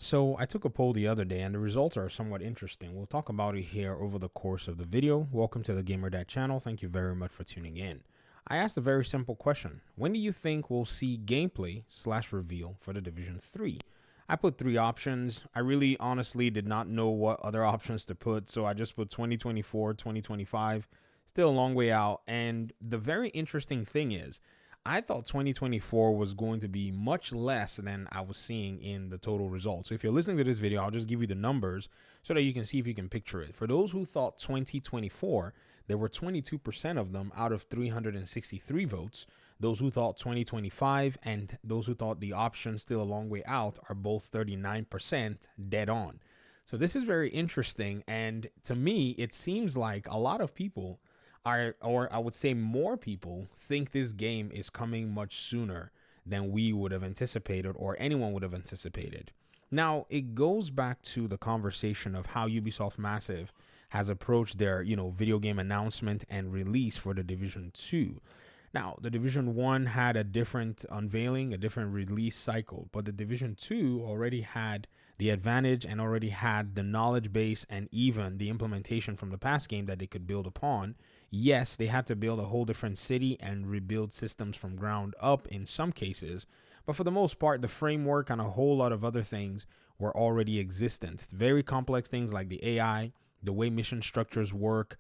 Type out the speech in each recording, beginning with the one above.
So I took a poll the other day and the results are somewhat interesting. We'll talk about it here over the course of the video. Welcome to the GamerDad channel. Thank you very much for tuning in. I asked a very simple question. When do you think we'll see gameplay / reveal for The Division 3? I put three options. I really honestly did not know what other options to put, so I just put 2024, 2025. Still a long way out. And the very interesting thing is, I thought 2024 was going to be much less than I was seeing in the total results. So if you're listening to this video, I'll just give you the numbers so that you can see if you can picture it. For those who thought 2024, there were 22% of them out of 363 votes. Those who thought 2025 and those who thought the option still a long way out are both 39% dead on. So this is very interesting. And to me, it seems like a lot of people or I would say more people think this game is coming much sooner than we would have anticipated or anyone would have anticipated. Now, it goes back to the conversation of how Ubisoft Massive has approached their, video game announcement and release for The Division 2. Now, The Division 1 had a different unveiling, a different release cycle, but The Division 2 already had the advantage and already had the knowledge base and even the implementation from the past game that they could build upon. Yes, they had to build a whole different city and rebuild systems from ground up in some cases, but for the most part, the framework and a whole lot of other things were already existent. Very complex things like the AI, the way mission structures work,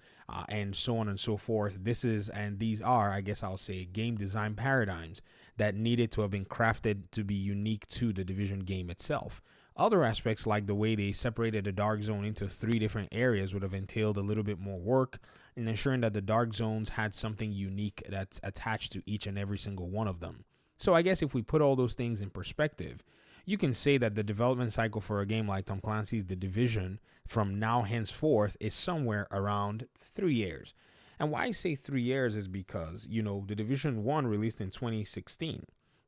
and so on and so forth. These are, I guess I'll say, game design paradigms that needed to have been crafted to be unique to the Division game itself. Other aspects like the way they separated the Dark Zone into 3 different areas would have entailed a little bit more work in ensuring that the Dark Zones had something unique that's attached to each and every single one of them. So I guess if we put all those things in perspective, you can say that the development cycle for a game like Tom Clancy's The Division from now henceforth is somewhere around 3 years. And why I say 3 years is because, The Division 1 released in 2016.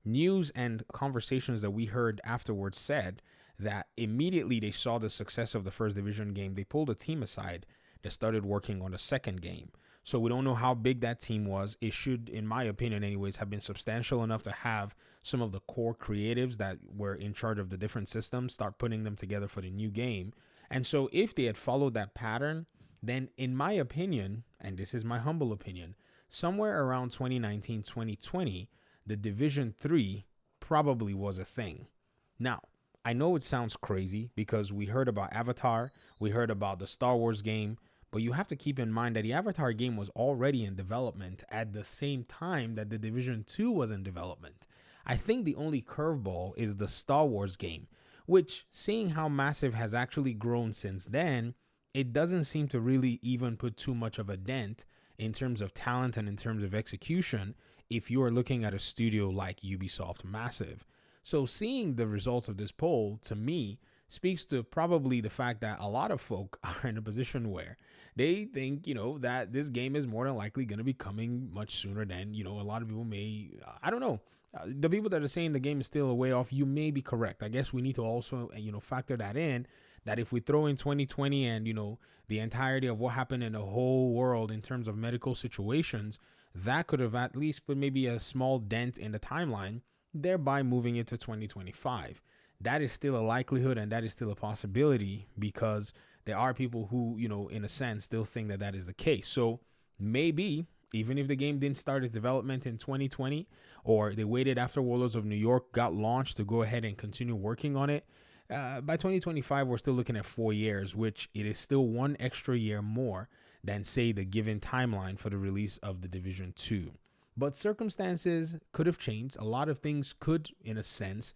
News and conversations that we heard afterwards said that immediately they saw the success of the first Division game, they pulled a team aside that started working on the second game. So we don't know how big that team was. It should, in my opinion anyways, have been substantial enough to have some of the core creatives that were in charge of the different systems start putting them together for the new game. And so if they had followed that pattern, then in my opinion, and this is my humble opinion, somewhere around 2019, 2020, the Division 3 probably was a thing. Now, I know it sounds crazy because we heard about Avatar, we heard about the Star Wars game, but you have to keep in mind that the Avatar game was already in development at the same time that the Division 2 was in development. I think the only curveball is the Star Wars game, which, seeing how Massive has actually grown since then, it doesn't seem to really even put too much of a dent in terms of talent and in terms of execution if you are looking at a studio like Ubisoft Massive. So seeing the results of this poll, to me, speaks to probably the fact that a lot of folk are in a position where they think, that this game is more than likely going to be coming much sooner than, a lot of people may, I don't know. The people that are saying the game is still a way off, you may be correct. I guess we need to also, factor that in, that if we throw in 2020 and, the entirety of what happened in the whole world in terms of medical situations, that could have at least put maybe a small dent in the timeline, thereby moving it to 2025. That is still a likelihood and that is still a possibility because there are people who, in a sense, still think that that is the case. So maybe even if the game didn't start its development in 2020 or they waited after Warlords of New York got launched to go ahead and continue working on it, by 2025, we're still looking at 4 years, which it is still 1 extra year more than, say, the given timeline for the release of The Division 2. But circumstances could have changed. A lot of things could, in a sense,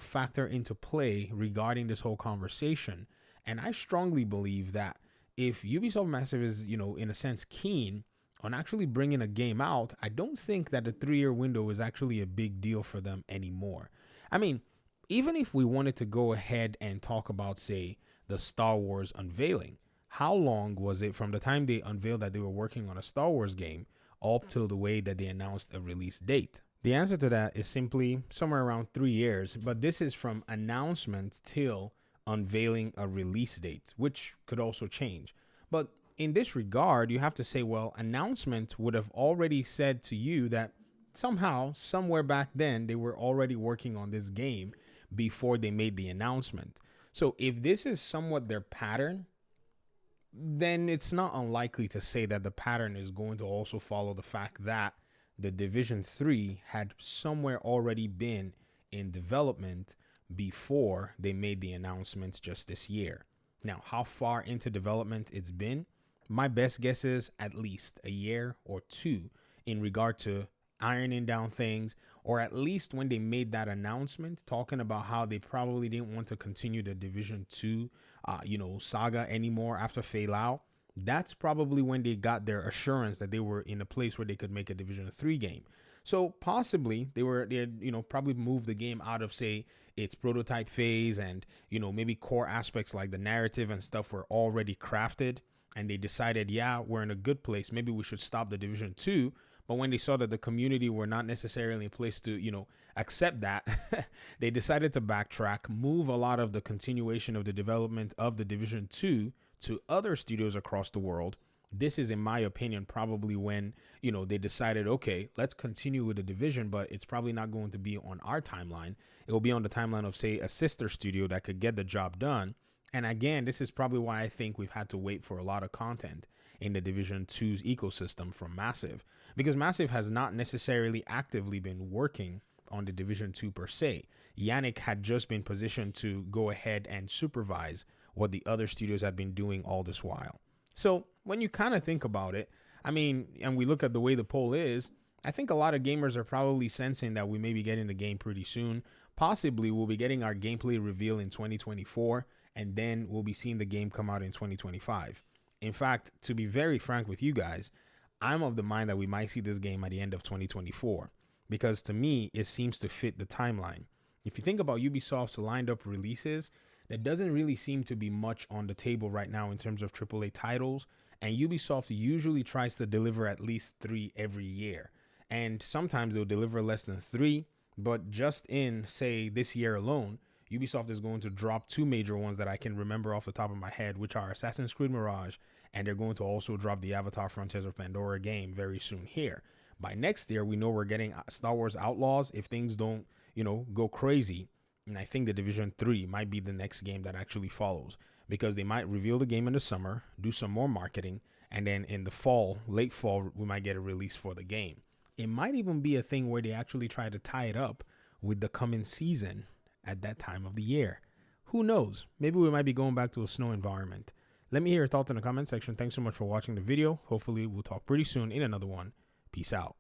factor into play regarding this whole conversation. And I strongly believe that if Ubisoft Massive is, in a sense, keen on actually bringing a game out, I don't think that the 3-year window is actually a big deal for them anymore. I mean, even if we wanted to go ahead and talk about, say, the Star Wars unveiling, how long was it from the time they unveiled that they were working on a Star Wars game up till the way that they announced a release date? The answer to that is simply somewhere around 3 years, but this is from announcement till unveiling a release date, which could also change. But in this regard, you have to say, well, announcement would have already said to you that somehow, somewhere back then, they were already working on this game before they made the announcement. So if this is somewhat their pattern, then it's not unlikely to say that the pattern is going to also follow the fact that the Division 3 had somewhere already been in development before they made the announcement just this year. Now, how far into development it's been, my best guess is at least a year or two in regard to ironing down things, or at least when they made that announcement talking about how they probably didn't want to continue the Division 2 saga anymore after Feilau. That's probably when they got their assurance that they were in a place where they could make a Division 3 game. So possibly they had probably moved the game out of, say, its prototype phase, and maybe core aspects like the narrative and stuff were already crafted, and they decided, yeah, we're in a good place, maybe we should stop the Division 2. But when they saw that the community were not necessarily a place to, accept that, they decided to backtrack, move a lot of the continuation of the development of the Division 2 to other studios across the world. This is, in my opinion, probably when, they decided, okay, let's continue with the Division, but it's probably not going to be on our timeline. It will be on the timeline of, say, a sister studio that could get the job done. And again, this is probably why I think we've had to wait for a lot of content in the Division 2's ecosystem from Massive, because Massive has not necessarily actively been working on the Division 2 per se. Yannick had just been positioned to go ahead and supervise what the other studios had been doing all this while. So when you kind of think about it, and we look at the way the poll is, I think a lot of gamers are probably sensing that we may be getting the game pretty soon. Possibly we'll be getting our gameplay reveal in 2024, and then we'll be seeing the game come out in 2025. In fact, to be very frank with you guys, I'm of the mind that we might see this game at the end of 2024, because to me, it seems to fit the timeline. If you think about Ubisoft's lined up releases, there doesn't really seem to be much on the table right now in terms of AAA titles, and Ubisoft usually tries to deliver at least 3 every year. And sometimes they'll deliver less than 3, but just in, say, this year alone, Ubisoft is going to drop 2 major ones that I can remember off the top of my head, which are Assassin's Creed Mirage, and they're going to also drop the Avatar Frontiers of Pandora game very soon here. By next year, we know we're getting Star Wars Outlaws if things don't, go crazy. And I think the Division 3 might be the next game that actually follows, because they might reveal the game in the summer, do some more marketing, and then in the fall, late fall, we might get a release for the game. It might even be a thing where they actually try to tie it up with the coming season at that time of the year. Who knows? Maybe we might be going back to a snow environment. Let me hear your thoughts in the comment section. Thanks so much for watching the video. Hopefully we'll talk pretty soon in another one. Peace out.